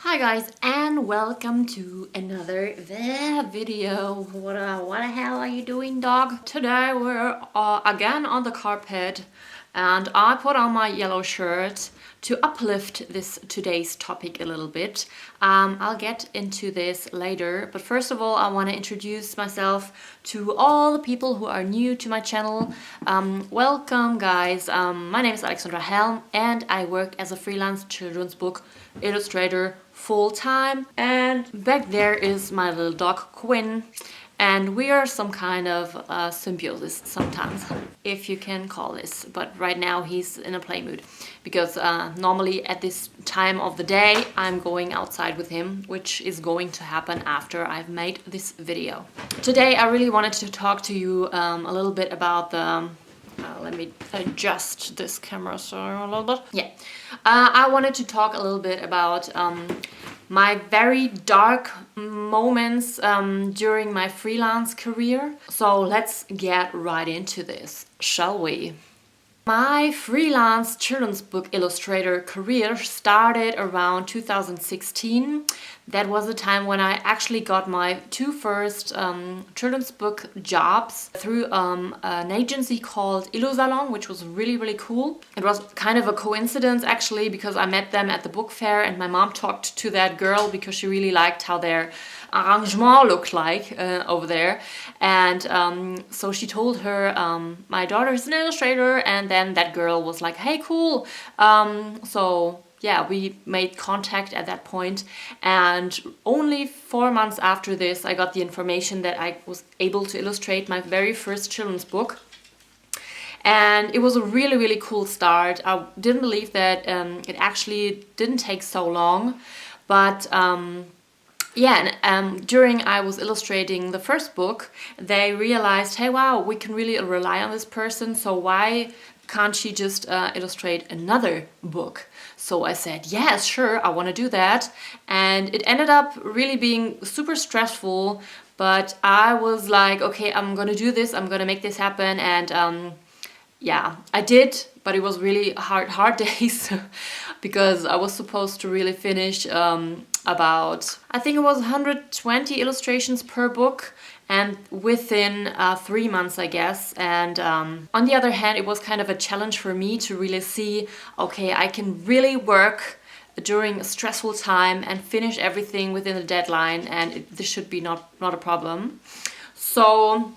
Hi guys, and welcome to another video. What the hell are you doing, dog? Today we're again on the carpet, and I put on my yellow shirt to uplift today's topic a little bit. I'll get into this later, but first of all I want to introduce myself to all the people who are new to my channel. Welcome guys. My name is Alexandra Helm and I work as a freelance children's book illustrator full-time, and back there is my little dog Quinn, and we are some kind of symbiosis sometimes, if you can call this, but right now he's in a play mood because normally at this time of the day I'm going outside with him, which is going to happen after I've made this video. Today I really wanted to talk to you a little bit about the let me adjust this camera so a little bit. Yeah, I wanted to talk a little bit about my very dark moments during my freelance career. So let's get right into this, shall we? My freelance children's book illustrator career started around 2016. That was the time when I actually got my two first children's book jobs through an agency called illustrator, which was really cool. It was kind of a coincidence actually, because I met them at the book fair and my mom talked to that girl because she really liked how their arrangement looked like over there, and so she told her my daughter is an illustrator, and then that girl was like, hey, cool. So yeah, we made contact at that point, and only 4 months after this I got the information that I was able to illustrate my very first children's book. And it was a really cool start. I didn't believe that it actually didn't take so long, but yeah, and during I was illustrating the first book, they realized, hey, wow, we can really rely on this person, so why can't she just illustrate another book? So I said, yes, sure, I want to do that. And it ended up really being super stressful, but I was like, okay, I'm gonna do this, I'm gonna make this happen, and yeah, I did, but it was really hard days because I was supposed to really finish about, I think it was 120 illustrations per book, and within 3 months, I guess. And on the other hand, it was kind of a challenge for me to really see, okay, I can really work during a stressful time and finish everything within the deadline, and this should be not a problem. So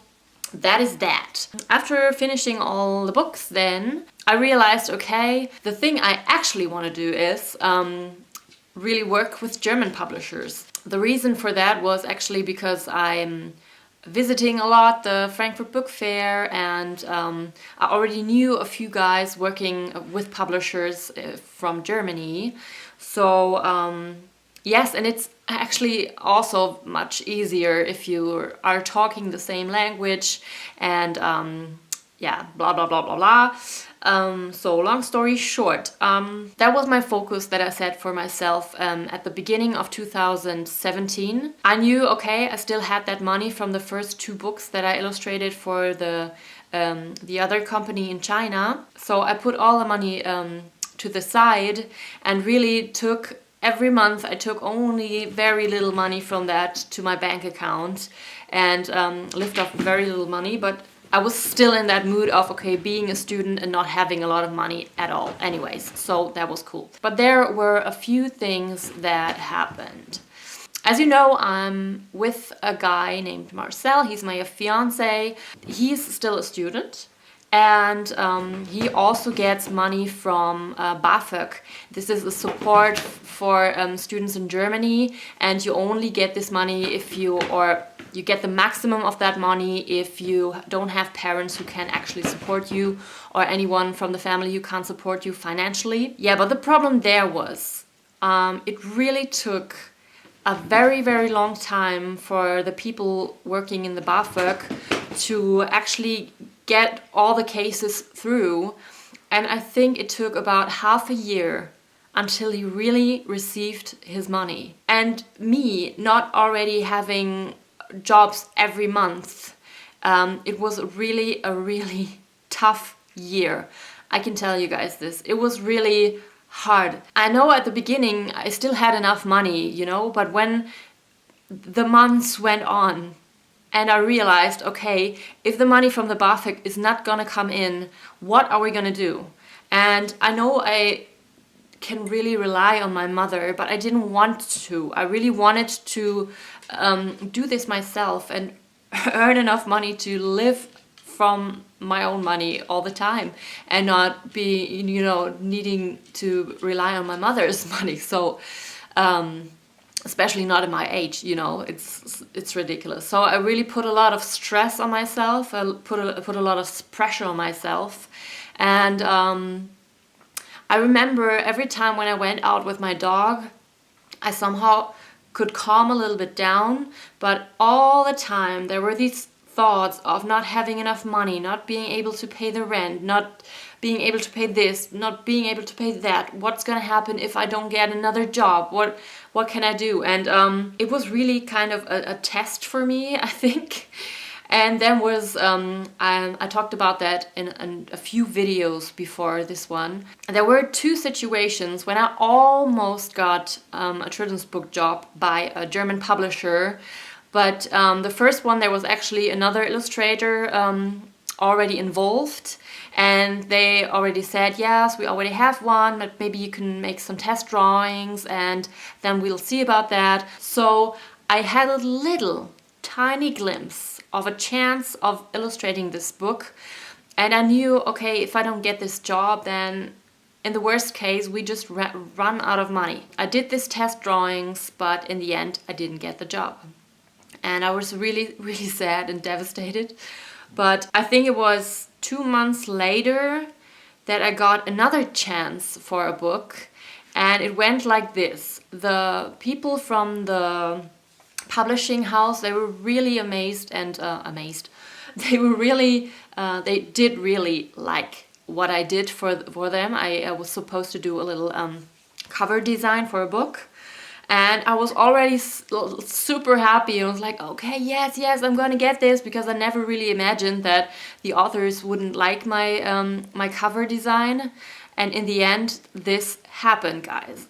that is that. After finishing all the books, then I realized, okay, the thing I actually want to do is really work with German publishers. The reason for that was actually because I'm visiting a lot the Frankfurt Book Fair, and I already knew a few guys working with publishers from Germany. So yes, and it's actually also much easier if you are talking the same language, and yeah, blah blah blah blah blah. So long story short, that was my focus that I set for myself at the beginning of 2017. I knew, okay, I still had that money from the first 2 books that I illustrated for the other company in China. So I put all the money to the side and really took, every month I took only very little money from that to my bank account, and lived off very little money, but I was still in that mood of, okay, being a student and not having a lot of money at all anyways, so that was cool. But there were a few things that happened. As you know, I'm with a guy named Marcel. He's my fiance. He's still a student, and he also gets money from BAföG. This is a support for students in Germany, and you only get this money if you get the maximum of that money if you don't have parents who can actually support you, or anyone from the family who can't support you financially. Yeah, but the problem there was it really took a very long time for the people working in the BAföG to actually get all the cases through, and I think it took about half a year until he really received his money. And me not already having jobs every month, it was really a really tough year. I can tell you guys this. It was really hard. I know at the beginning I still had enough money, you know, but when the months went on and I realized, okay, if the money from the BAföG is not gonna come in, what are we gonna do? And I know I can really rely on my mother, but I didn't want to. I really wanted to do this myself and earn enough money to live from my own money all the time and not be, you know, needing to rely on my mother's money. So especially not at my age, you know, it's ridiculous. So I really put a lot of stress on myself. I put a lot of pressure on myself. And I remember every time when I went out with my dog, I somehow could calm a little bit down, but all the time there were these thoughts of not having enough money, not being able to pay the rent, not being able to pay this, not being able to pay that. What's gonna happen if I don't get another job? What can I do? And it was really kind of a test for me, I think. And then was, I talked about that in a few videos before this one. And there were two situations when I almost got a children's book job by a German publisher. But the first one, there was actually another illustrator already involved. And they already said, yes, we already have one, but maybe you can make some test drawings and then we'll see about that. So I had a little tiny glimpse of a chance of illustrating this book, and I knew, okay, if I don't get this job, then in the worst case we just run out of money. I did this test drawings, but in the end I didn't get the job, and I was really sad and devastated. But I think it was 2 months later that I got another chance for a book, and it went like this. The people from the publishing house, they were really amazed. They were really, they did really like what I did for them. I was supposed to do a little cover design for a book, and I was already super happy. I was like, okay, yes, I'm gonna get this, because I never really imagined that the authors wouldn't like my my cover design. And in the end, this happened, guys.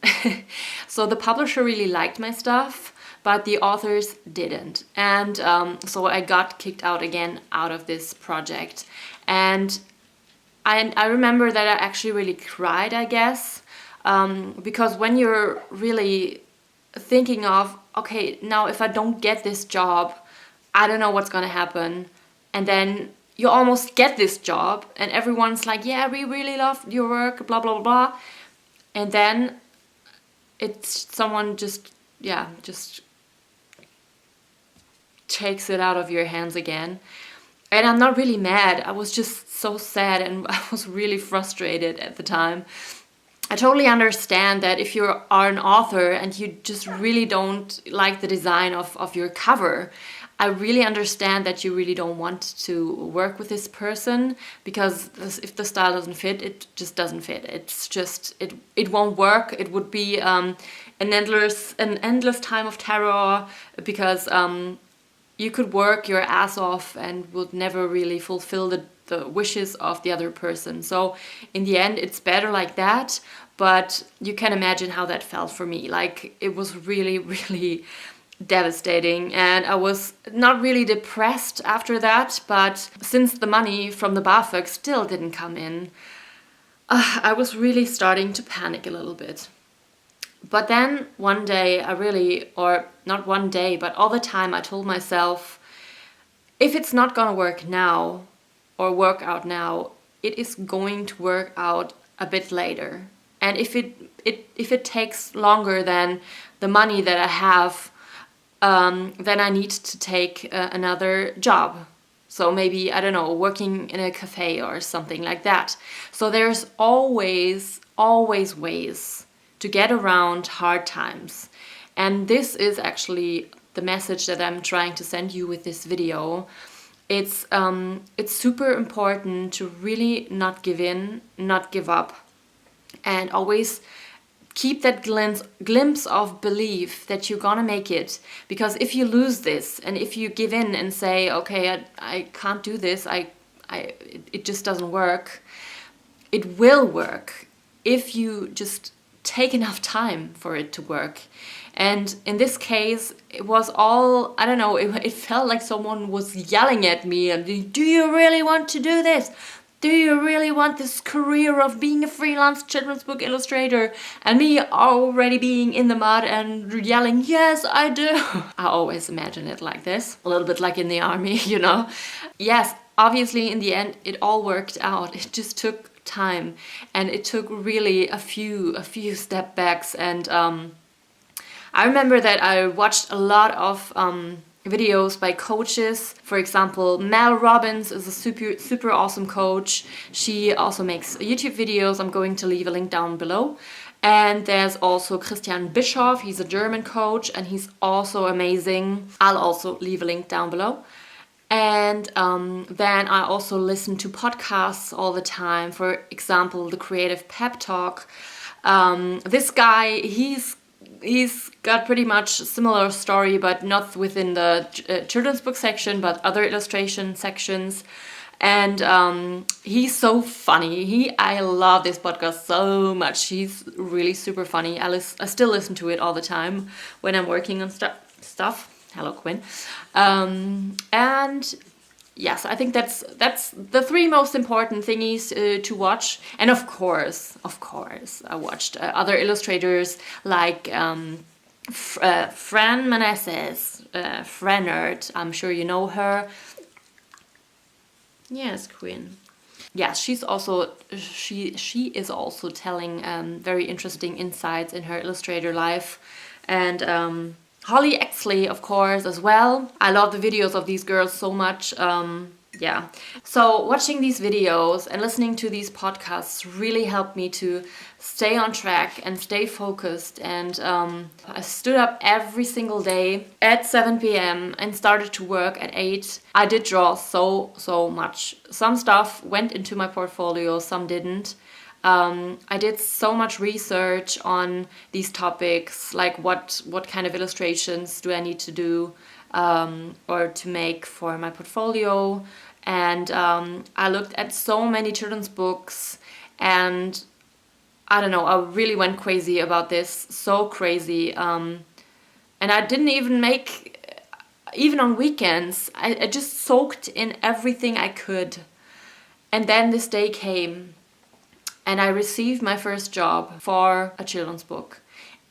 So the publisher really liked my stuff, but the authors didn't. And so I got kicked out again out of this project. And I remember that I actually really cried, I guess, because when you're really thinking of, okay, now if I don't get this job, I don't know what's gonna happen. And then you almost get this job and everyone's like, yeah, we really love your work, blah, blah, blah. And then it's someone just takes it out of your hands again. And I'm not really mad. I was just so sad and I was really frustrated at the time. I totally understand that if you are an author and you just really don't like the design of your cover, I really understand that you really don't want to work with this person, because if the style doesn't fit, it just doesn't fit. It's just, it won't work. It would be an endless time of terror, because you could work your ass off and would never really fulfill the wishes of the other person. So in the end, it's better like that. But you can imagine how that felt for me. Like, it was really devastating, and I was not really depressed after that, but since the money from the BAföG still didn't come in, I was really starting to panic a little bit. But then one day or not one day, but all the time I told myself, if it's not gonna work now or work out now, it is going to work out a bit later. And if it takes longer than the money that I have, then I need to take another job. So maybe, I don't know, working in a cafe or something like that. So there's always ways to get around hard times. And this is actually the message that I'm trying to send you with this video. It's super important to really not give in, not give up, and always keep that glimpse of belief that you're gonna make it. Because if you lose this, and if you give in and say, okay, I can't do this, it just doesn't work, it will work. if you just take enough time for it to work. And in this case, it was all, I don't know, it felt like someone was yelling at me and, do you really want to do this? Do you really want this career of being a freelance children's book illustrator? And me already being in the mud and yelling, yes, I do. I always imagine it like this, a little bit like in the army, you know? Yes, obviously in the end, it all worked out. It just took time, and it took really a few step backs. And I remember that I watched a lot of videos by coaches. For example, Mel Robbins is a super awesome coach. She also makes YouTube videos. I'm going to leave a link down below. And there's also Christian Bischoff. He's a German coach and he's also amazing. I'll also leave a link down below. And then I also listen to podcasts all the time. For example, the Creative Pep Talk. This guy, he's got pretty much a similar story, but not within the children's book section, but other illustration sections. And he's so funny. I love this podcast so much. He's really super funny. I still listen to it all the time when I'm working on stuff. Hello, Quinn. And yes, I think that's the three most important thingies to watch. And of course, I watched other illustrators like Fran Meneses, Frannert. I'm sure you know her. Yes, Quinn. Yes, she is also telling very interesting insights in her illustrator life. And Holly Exley, of course, as well. I love the videos of these girls so much. Yeah. So watching these videos and listening to these podcasts really helped me to stay on track and stay focused. And I stood up every single day at 7 p.m. and started to work at 8. I did draw so much. Some stuff went into my portfolio, some didn't. I did so much research on these topics, like what kind of illustrations do I need to do or to make for my portfolio. And I looked at so many children's books, and I don't know, I really went crazy about this, so crazy. And I didn't even even on weekends, I just soaked in everything I could. And then this day came. And I received my first job for a children's book.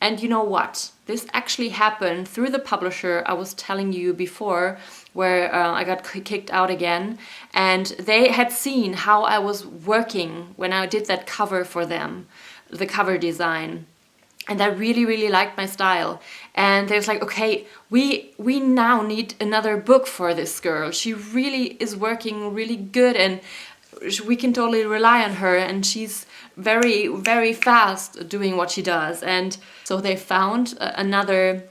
And you know what? This actually happened through the publisher I was telling you before, where I got kicked out again. And they had seen how I was working when I did that cover for them, the cover design. And they really, really liked my style. And they was like, okay, we now need another book for this girl. She really is working really good, and we can totally rely on her, and she's very, very fast doing what she does. And so they found another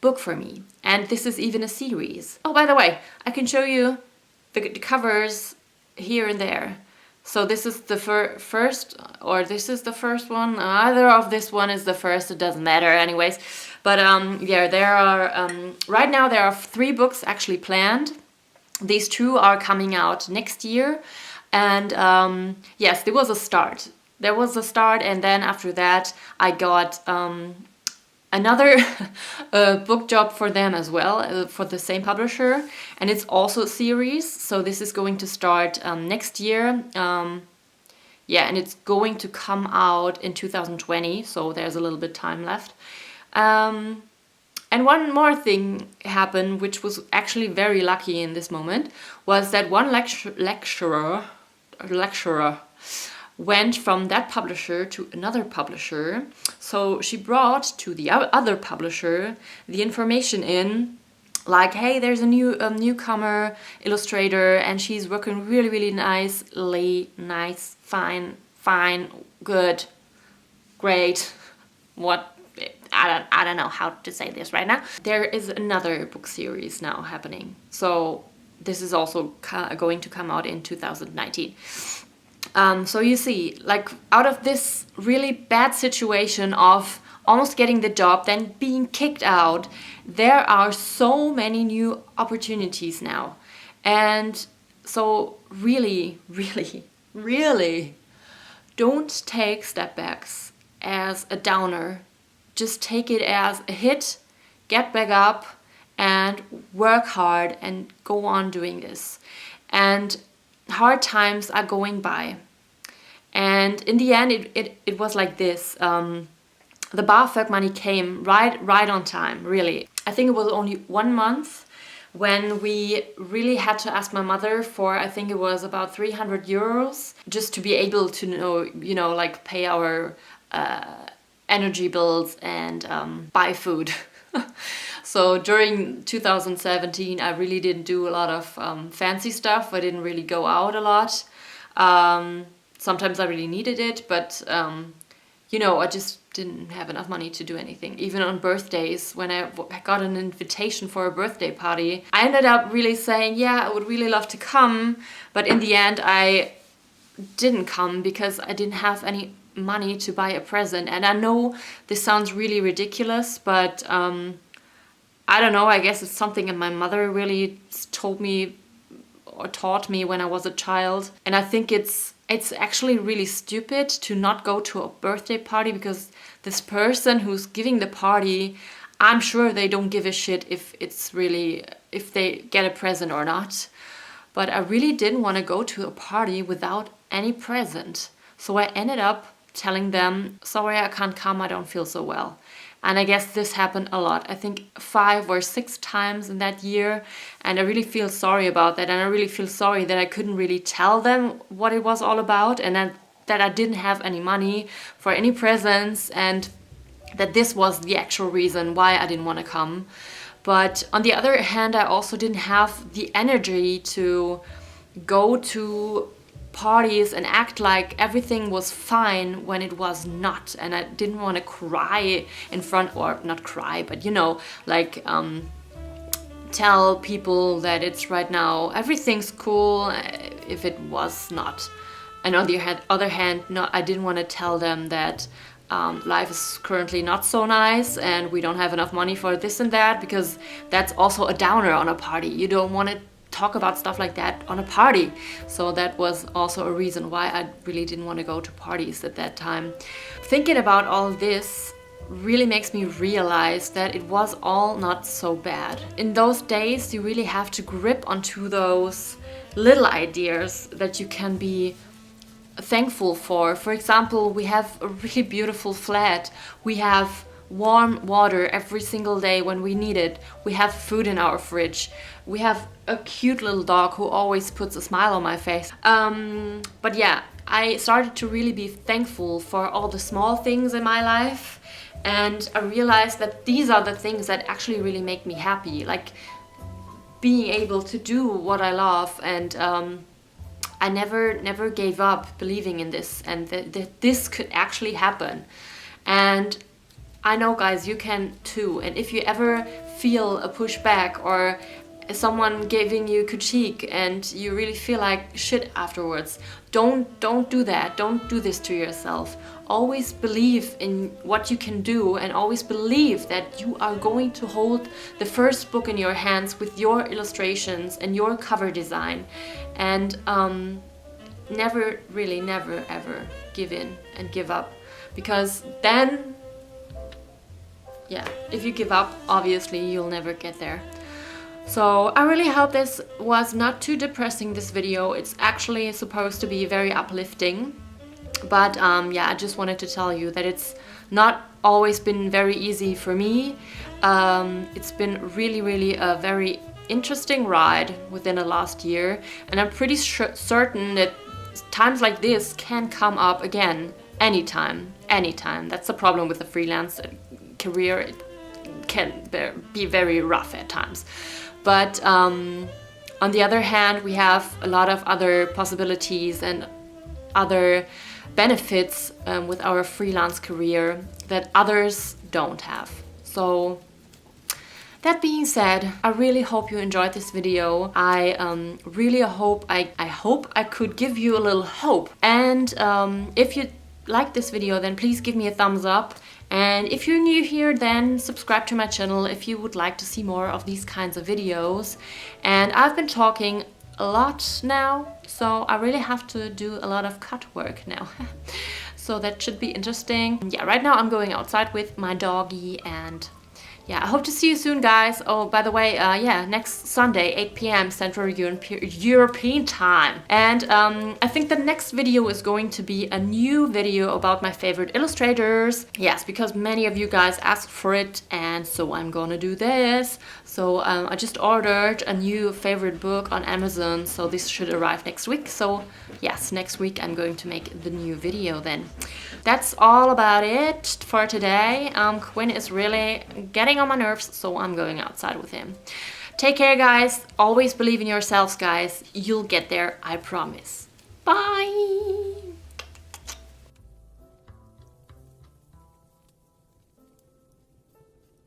book for me, and this is even a series. Oh, by the way, I can show you the covers here and there. So this is the first, or this is the first one. Either of this one is the first, it doesn't matter anyways. But yeah, there are right now there are 3 books actually planned. These 2 are coming out next year. And yes, there was a start. And then after that, I got another book job for them as well, for the same publisher. And it's also a series. So this is going to start next year. Yeah, and it's going to come out in 2020. So there's a little bit time left. And one more thing happened, which was actually very lucky in this moment, was that one lecturer went from that publisher to another publisher. So she brought to the other publisher the information in, like, hey, there's a newcomer illustrator, and she's working really, really nicely, nice, fine, good, great, what? I don't know how to say this right now. There is another book series now happening. So this is also going to come out in 2019. So you see, like, out of this really bad situation of almost getting the job, then being kicked out, there are so many new opportunities now. And so really don't take step backs as a downer. Just take it as a hit, get back up, and work hard and go on doing this. And hard times are going by. And in the end, it was like this. The BAföG money came right on time, really. I think it was only 1 month when we really had to ask my mother for, I think it was about 300 euros, just to be able to like pay our energy bills and buy food. So during 2017, I really didn't do a lot of fancy stuff. I didn't really go out a lot. Sometimes I really needed it, but I just didn't have enough money to do anything. Even on birthdays, when I got an invitation for a birthday party, I ended up really saying, yeah, I would really love to come. But in the end, I didn't come because I didn't have any money to buy a present. And I know this sounds really ridiculous, but I don't know, I guess it's something that my mother really told me or taught me when I was a child. And I think it's actually really stupid to not go to a birthday party, because this person who's giving the party, I'm sure they don't give a shit if they get a present or not. But I really didn't want to go to a party without any present. So I ended up telling them, sorry, I can't come, I don't feel so well. And I guess this happened a lot. I think 5 or 6 times in that year. And I really feel sorry about that. And I really feel sorry that I couldn't really tell them what it was all about. And that I didn't have any money for any presents. And that this was the actual reason why I didn't want to come. But on the other hand, I also didn't have the energy to go to parties and act like everything was fine when it was not. And I didn't want to cry in front, or not cry, but tell people that it's right now everything's cool if it was not. And on the other hand, no, I didn't want to tell them that life is currently not so nice and we don't have enough money for this and that, because that's also a downer on a party. You don't want to talk about stuff like that on a party. So that was also a reason why I really didn't want to go to parties at that time. Thinking about all this really makes me realize that it was all not so bad. In those days, you really have to grip onto those little ideas that you can be thankful for. For example, we have a really beautiful flat. We have warm water every single day when we need it. We have food in our fridge. We have a cute little dog who always puts a smile on my face. But yeah, I started to really be thankful for all the small things in my life. And I realized that these are the things that actually really make me happy. Like being able to do what I love. And I never gave up believing in this, and that this could actually happen. And I know, guys, you can too. And if you ever feel a pushback or someone giving you critique and you really feel like shit afterwards, don't do that. Don't do this to yourself. Always believe in what you can do, and always believe that you are going to hold the first book in your hands with your illustrations and your cover design. And never ever give in and give up, because then, yeah, if you give up, obviously you'll never get there. So I really hope this was not too depressing, this video. It's actually supposed to be very uplifting. But yeah, I just wanted to tell you that it's not always been very easy for me. It's been really a very interesting ride within the last year. And I'm pretty certain that times like this can come up again anytime. That's the problem with the freelance career. It can be very rough at times. But on the other hand, we have a lot of other possibilities and other benefits with our freelance career that others don't have. So that being said, I really hope you enjoyed this video. I really hope I could give you a little hope. And if you like this video, then please give me a thumbs up. And if you're new here, then subscribe to my channel if you would like to see more of these kinds of videos. And I've been talking a lot now, so I really have to do a lot of cut work now. So that should be interesting. Yeah, right now I'm going outside with my doggy, and yeah, I hope to see you soon, guys. Oh, by the way, yeah, next Sunday, 8 p.m. Central European time. And I think the next video is going to be a new video about my favorite illustrators. Yes, because many of you guys asked for it, and so I'm gonna do this. So I just ordered a new favorite book on Amazon, so this should arrive next week. So yes, next week I'm going to make the new video then. That's all about it for today. Quinn is really getting on my nerves, so I'm going outside with him. Take care, guys. Always believe in yourselves, guys. You'll get there, I promise. Bye.